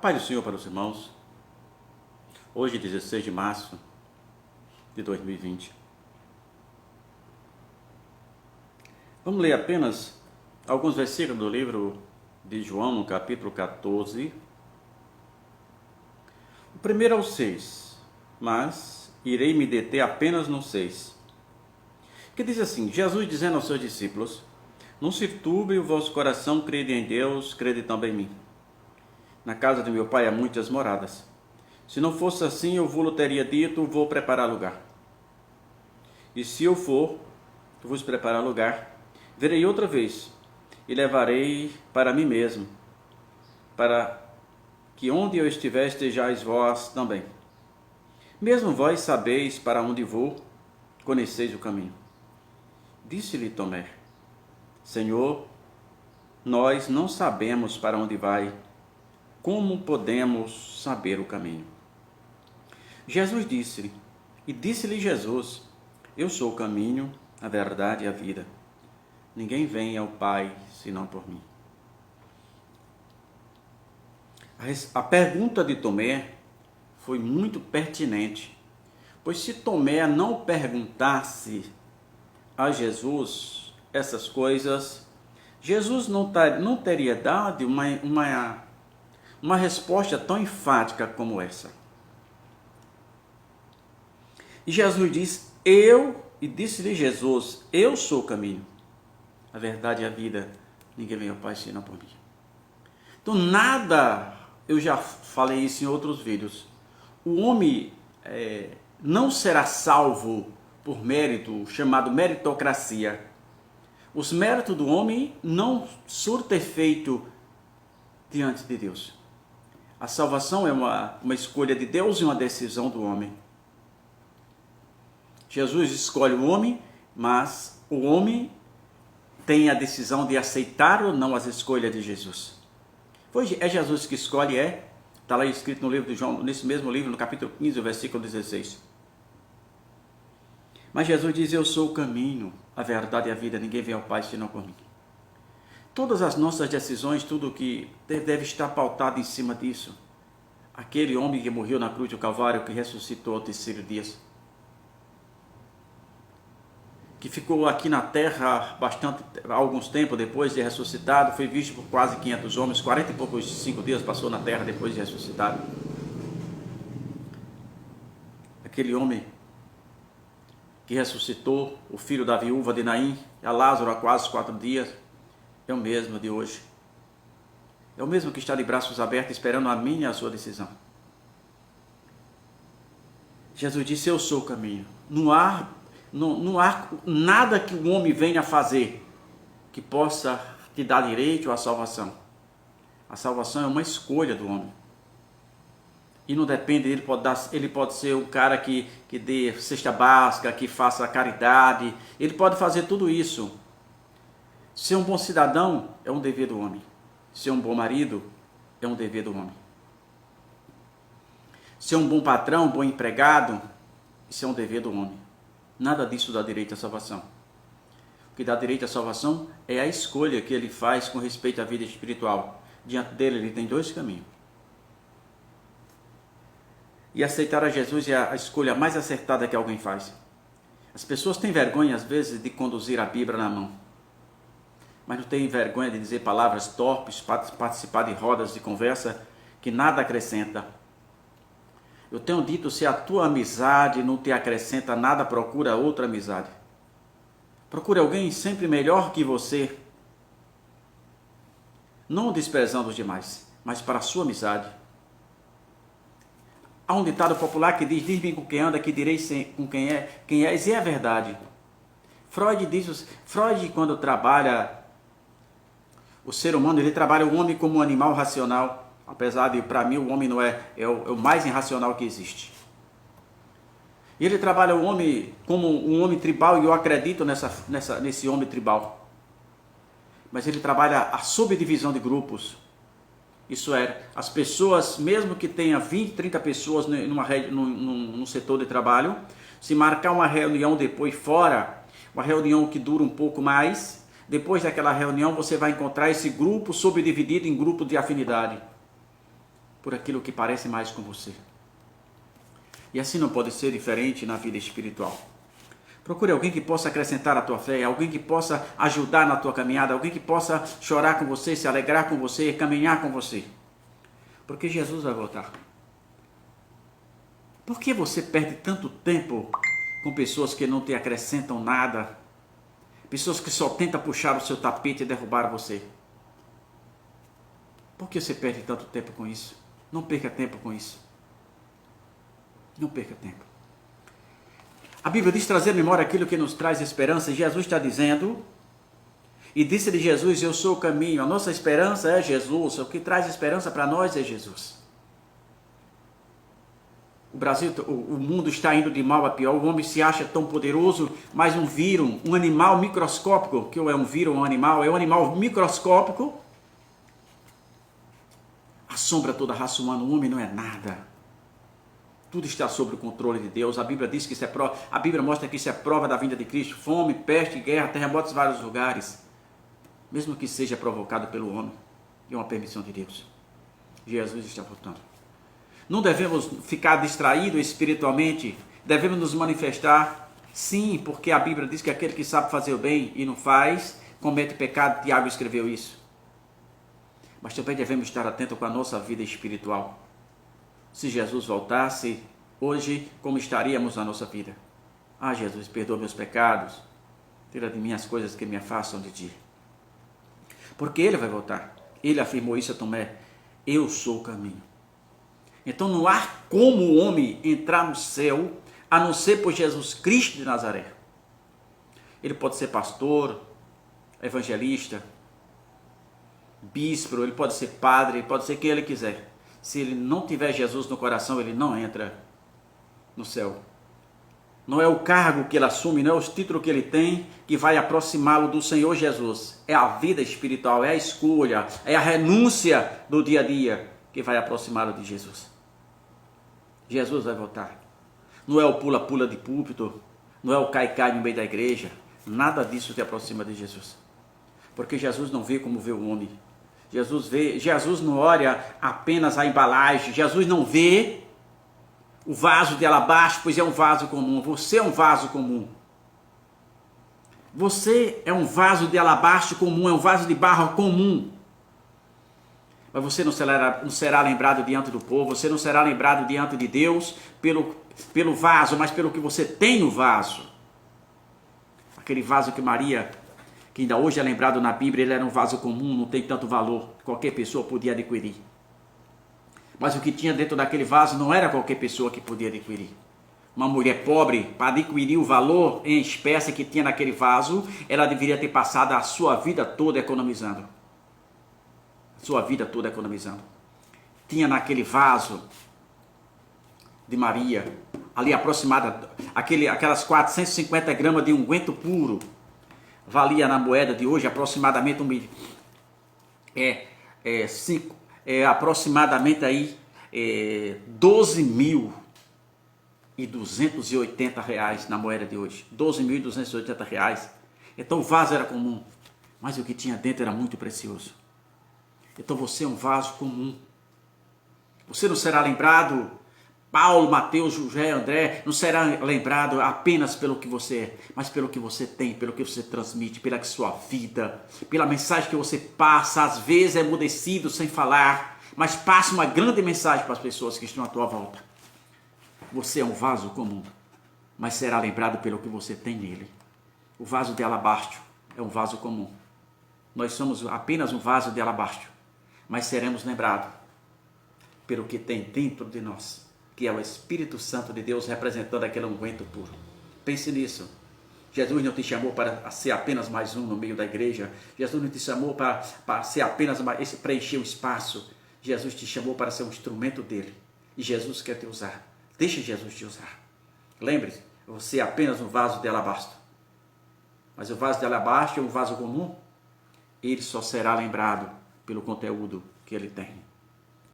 Paz do Senhor para os irmãos. Hoje, 16 de março de 2020. Vamos ler apenas alguns versículos do livro de João, no capítulo 14. O primeiro é o 6, mas irei me deter apenas no 6. Que diz assim: Jesus dizendo aos seus discípulos: não se turbe o vosso coração, crede em Deus, crede também em mim. Na casa de meu pai há muitas moradas. Se não fosse assim, eu vos teria dito: vou preparar lugar. E se eu for vos preparar lugar, verei outra vez e levarei para mim mesmo, para que onde eu estiver estejais vós também. Mesmo vós sabeis para onde vou, conheceis o caminho. Disse-lhe Tomé: Senhor, nós não sabemos para onde vai. Como podemos saber o caminho? Jesus disse-lhe, e disse-lhe Jesus: eu sou o caminho, a verdade e a vida. Ninguém vem ao Pai senão por mim. A pergunta de Tomé foi muito pertinente, pois se Tomé não perguntasse a Jesus essas coisas, Jesus não teria dado uma resposta tão enfática como essa. E Jesus diz: e disse-lhe Jesus: eu sou o caminho, a verdade e a vida. Ninguém vem ao Pai senão por mim. Então nada, eu já falei isso em outros vídeos, o homem não será salvo por mérito, chamado meritocracia. Os méritos do homem não surtem efeito diante de Deus. A salvação é uma escolha de Deus e uma decisão do homem. Jesus escolhe o homem, mas o homem tem a decisão de aceitar ou não as escolhas de Jesus. É Jesus que escolhe, está lá escrito no livro de João, nesse mesmo livro, no capítulo 15, versículo 16. Mas Jesus diz: eu sou o caminho, a verdade e a vida, ninguém vem ao Pai senão por mim. Todas as nossas decisões, tudo que deve estar pautado em cima disso. Aquele homem que morreu na cruz do Calvário, que ressuscitou ao terceiro dia, que ficou aqui na terra alguns tempos depois de ressuscitado, foi visto por quase 500 homens, 40 e poucos 5 dias passou na terra depois de ressuscitado. Aquele homem que ressuscitou o filho da viúva de Naim, a Lázaro há quase 4 dias, é o mesmo de hoje. É o mesmo que está de braços abertos esperando a minha e a sua decisão. Jesus disse: eu sou o caminho. Não há nada que o homem venha fazer que possa te dar direito à salvação. A salvação é uma escolha do homem. E não depende, ele pode ser um cara que dê cesta básica, que faça caridade, ele pode fazer tudo isso. Ser um bom cidadão é um dever do homem. Ser um bom marido é um dever do homem. Ser um bom patrão, um bom empregado, isso é um dever do homem. Nada disso dá direito à salvação. O que dá direito à salvação é a escolha que ele faz com respeito à vida espiritual. Diante dele, ele tem 2 caminhos. E aceitar a Jesus é a escolha mais acertada que alguém faz. As pessoas têm vergonha, às vezes, de conduzir a Bíblia na mão. Mas não têm vergonha de dizer palavras torpes, participar de rodas de conversa que nada acrescenta. Eu tenho dito: se a tua amizade não te acrescenta nada, procura outra amizade. Procure alguém sempre melhor que você. Não desprezando os demais, mas para a sua amizade. Há um ditado popular que diz: diz-me com quem anda, que direi com quem és, e é verdade. Freud, quando trabalha o ser humano, ele trabalha o homem como um animal racional. Apesar de, para mim, o homem não é o mais irracional que existe. E ele trabalha o homem como um homem tribal, e eu acredito nesse homem tribal. Mas ele trabalha a subdivisão de grupos. Isso é, as pessoas, mesmo que tenha 20, 30 pessoas num setor de trabalho, se marcar uma reunião depois fora, uma reunião que dura um pouco mais, depois daquela reunião você vai encontrar esse grupo subdividido em grupo de afinidade. por aquilo que parece mais com você. E assim não pode ser diferente na vida espiritual. Procure alguém que possa acrescentar a tua fé, alguém que possa ajudar na tua caminhada, alguém que possa chorar com você, se alegrar com você, caminhar com você. Porque Jesus vai voltar. Por que você perde tanto tempo com pessoas que não te acrescentam nada? Pessoas que só tentam puxar o seu tapete e derrubar você. Por que você perde tanto tempo com isso? Não perca tempo com isso. Não perca tempo. A Bíblia diz trazer à memória aquilo que nos traz esperança. E Jesus está dizendo, e disse-lhe Jesus, eu sou o caminho. A nossa esperança é Jesus. O que traz esperança para nós é Jesus. O Brasil, o mundo está indo de mal a pior. O homem se acha tão poderoso, mas um vírus, um animal microscópico, que é um vírus, um animal microscópico, assombra toda a raça humana. O homem não é nada. Tudo está sob o controle de Deus. A Bíblia diz que isso é prova. A Bíblia mostra que isso é prova da vinda de Cristo. Fome, peste, guerra, terremotos em vários lugares. Mesmo que seja provocado pelo homem. É uma permissão de Deus. Jesus está voltando. Não devemos ficar distraídos espiritualmente. Devemos nos manifestar. Sim, porque a Bíblia diz que aquele que sabe fazer o bem e não faz, comete pecado. Tiago escreveu isso. Mas também devemos estar atentos com a nossa vida espiritual. Se Jesus voltasse hoje, como estaríamos na nossa vida? Ah, Jesus, perdoa meus pecados, tira de mim as coisas que me afastam de ti. Porque Ele vai voltar. Ele afirmou isso a Tomé, eu sou o caminho. Então não há como o homem entrar no céu, a não ser por Jesus Cristo de Nazaré. Ele pode ser pastor, evangelista, bispo, ele pode ser padre, ele pode ser quem ele quiser. Se ele não tiver Jesus no coração, ele não entra no céu. Não é o cargo que ele assume, não é o título que ele tem que vai aproximá-lo do Senhor Jesus. É a vida espiritual, é a escolha, é a renúncia do dia a dia que vai aproximá-lo de Jesus. Jesus vai voltar. Não é o pula-pula de púlpito, não é o cai-cai no meio da igreja. Nada disso te aproxima de Jesus. Porque Jesus não vê como vê o homem. Jesus não olha apenas a embalagem, Jesus não vê o vaso de alabastro, pois é um vaso comum. Você é um vaso comum. Você é um vaso de alabastro comum, é um vaso de barro comum. Mas você não será lembrado diante do povo, você não será lembrado diante de Deus pelo vaso, mas pelo que você tem no vaso. Aquele vaso que Maria, que ainda hoje é lembrado na Bíblia, ele era um vaso comum, não tem tanto valor, qualquer pessoa podia adquirir. Mas o que tinha dentro daquele vaso não era qualquer pessoa que podia adquirir. Uma mulher pobre, para adquirir o valor em espécie que tinha naquele vaso, ela deveria ter passado a sua vida toda economizando. Sua vida toda economizando. Tinha naquele vaso de Maria, ali aproximada, aquelas 450 gramas de unguento puro, valia na moeda de hoje aproximadamente aproximadamente aí 12.280 reais na moeda de hoje. 12.280 reais. Então o vaso era comum, mas o que tinha dentro era muito precioso. Então você é um vaso comum. Você não será lembrado, Paulo, Mateus, José, André, não será lembrado apenas pelo que você é, mas pelo que você tem, pelo que você transmite, pela sua vida, pela mensagem que você passa, às vezes é emudecido, sem falar, mas passa uma grande mensagem para as pessoas que estão à tua volta. Você é um vaso comum, mas será lembrado pelo que você tem nele. O vaso de alabastro é um vaso comum. Nós somos apenas um vaso de alabastro, mas seremos lembrados pelo que tem dentro de nós, que é o Espírito Santo de Deus representando aquele unguento puro. Pense nisso. Jesus não te chamou para ser apenas mais um no meio da igreja. Jesus não te chamou para ser apenas preencher o espaço. Jesus te chamou para ser um instrumento dele. E Jesus quer te usar. Deixe Jesus te usar. Lembre-se, você é apenas um vaso de alabastro. Mas o vaso de alabastro é um vaso comum. Ele só será lembrado pelo conteúdo que ele tem.